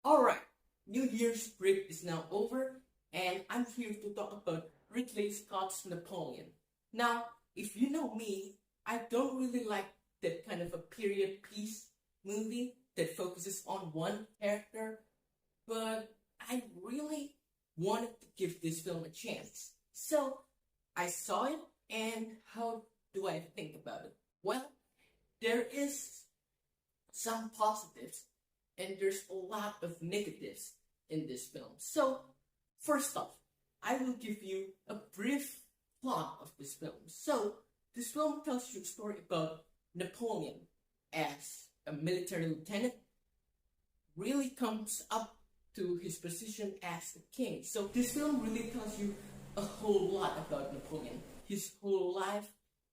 Alright, New Year's break is now over, and I'm here to talk about Ridley Scott's Napoleon. Now, if you know me, I don't really like that kind of a period piece movie that focuses on one character, but I really wanted to give this film a chance. So, I saw it, and how do I think about it? Well, there is some positives and there's a lot of negatives in this film. So, first off, I will give you a brief plot of this film. So, this film tells you a story about Napoleon as a military lieutenant, really comes up to his position as the king. So, this film really tells you a whole lot about Napoleon, his whole life,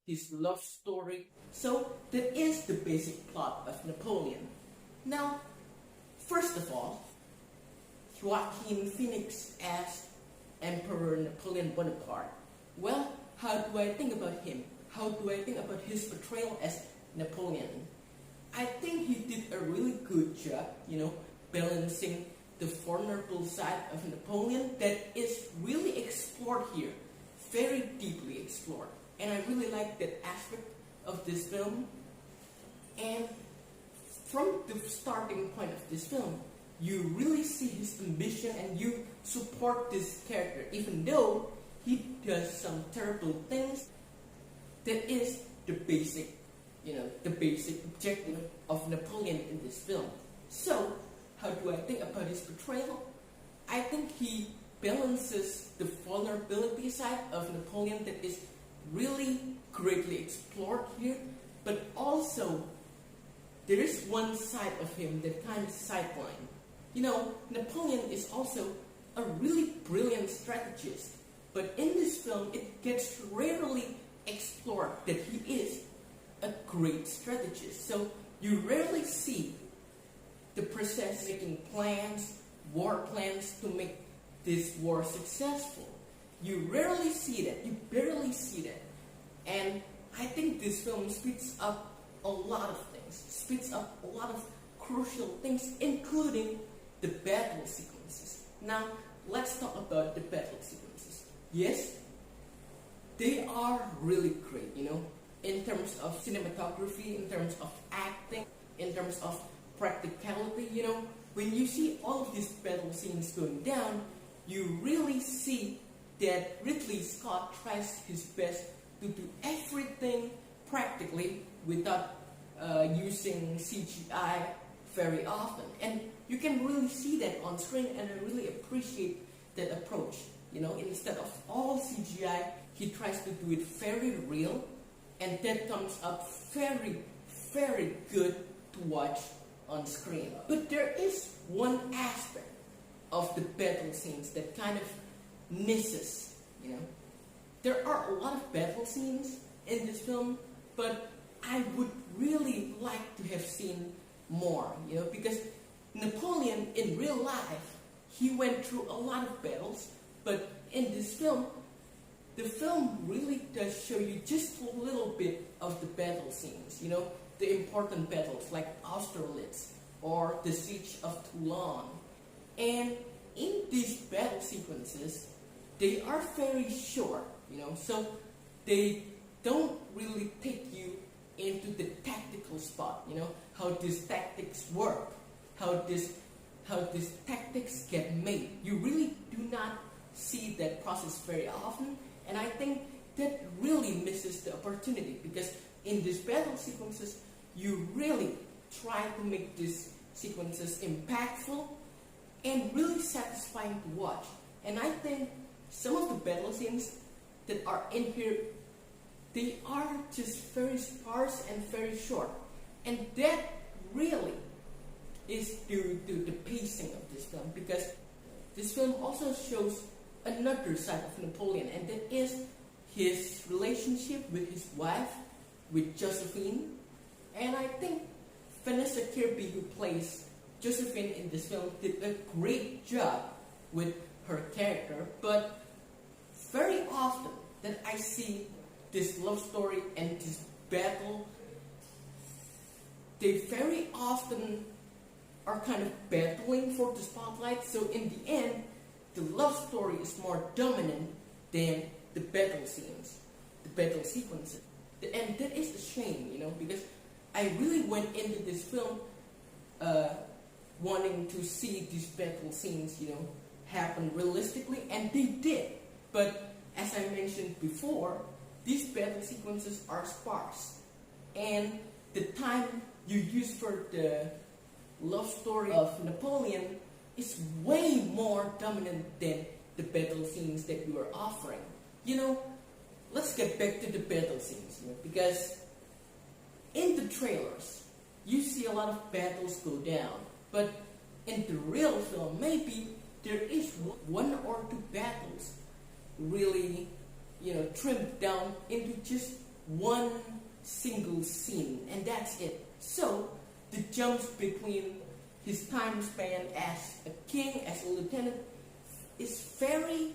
his love story. So, that is the basic plot of Napoleon. Now, first of all, Joaquin Phoenix as Emperor Napoleon Bonaparte. Well, how do I think about him? How do I think about his portrayal as Napoleon? I think he did a really good job, balancing the vulnerable side of Napoleon that is really explored here, very deeply explored. And I really like that aspect of this film. And from the starting point of this film, you really see his ambition and you support this character, even though he does some terrible things. That is the basic, the basic objective of Napoleon in this film. So, how do I think about his portrayal? I think he balances the vulnerability side of Napoleon that is really greatly explored here, but also there is one side of him that kind of sidelined. Napoleon is also a really brilliant strategist, but in this film it gets rarely explored that he is a great strategist. So you rarely see the process making plans, war plans to make this war successful. You rarely see that, you barely see that. And I think this film speeds up a lot of things, speeds up a lot of crucial things, including the battle sequences. Now, let's talk about the battle sequences. Yes, they are really great, in terms of cinematography, in terms of acting, in terms of practicality, When you see all of these battle scenes going down, you really see that Ridley Scott tries his best to do everything practically without using CGI very often. And you can really see that on screen, and I really appreciate that approach. Instead of all CGI, he tries to do it very real, and that comes up very, very good to watch on screen. But there is one aspect of the battle scenes that kind of misses, There are a lot of battle scenes in this film, but I would really like to have seen more, because Napoleon in real life, he went through a lot of battles, but in this film, the film really does show you just a little bit of the battle scenes, the important battles like Austerlitz or the Siege of Toulon. And in these battle sequences, they are very short, so they don't really take you into the tactical spot, how these tactics work, how these tactics get made. You really do not see that process very often, and I think that really misses the opportunity, because in these battle sequences, you really try to make these sequences impactful and really satisfying to watch. And I think some of the battle scenes that are in here, they are just very sparse and very short. And that really is due to the pacing of this film, because this film also shows another side of Napoleon, and that is his relationship with his wife, with Joséphine. And I think Vanessa Kirby, who plays Joséphine in this film, did a great job with her character. But very often that I see this love story and this battle, they very often are kind of battling for the spotlight. So in the end, the love story is more dominant than the battle scenes, the battle sequences. And that is the shame, because I really went into this film wanting to see these battle scenes, happen realistically, and they did. But as I mentioned before, these battle sequences are sparse, and the time you use for the love story of Napoleon is way more dominant than the battle scenes that you are offering. Let's get back to the battle scenes, because in the trailers, you see a lot of battles go down, but in the real film, maybe there is one or two battles really, trimmed down into just one single scene, and that's it. So the jumps between his time span as a king, as a lieutenant, is very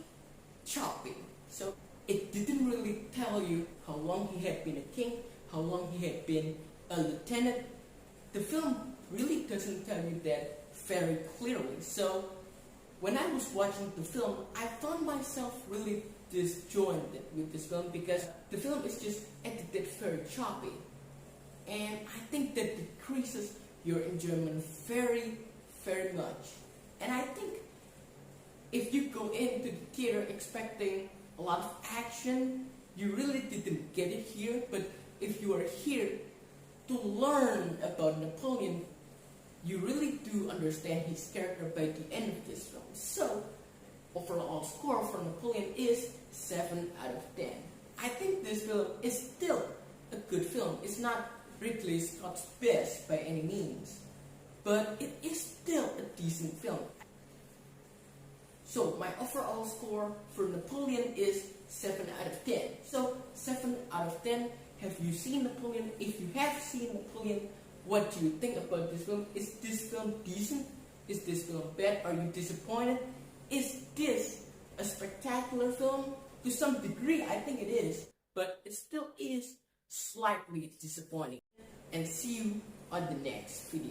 choppy. So it didn't really tell you how long he had been a king, how long he had been a lieutenant. The film really doesn't tell you that very clearly. So when I was watching the film, I found myself really disjointed with this film, because the film is just edited very choppy, and I think that decreases your enjoyment very, very much. And I think if you go into the theater expecting a lot of action, you really didn't get it here. But if you are here to learn about Napoleon, you really do understand his character by the end of this film. So overall score for Napoleon is 7 out of 10. I think this film is still a good film. It's not Ridley Scott's best by any means, but it is still a decent film. So my overall score for Napoleon is 7 out of 10. So 7 out of 10. Have you seen Napoleon? If you have seen Napoleon, what do you think about this film? Is this film decent? Is this film bad? Are you disappointed? Is this a spectacular film? To some degree, I think it is, but it still is slightly disappointing. And see you on the next video.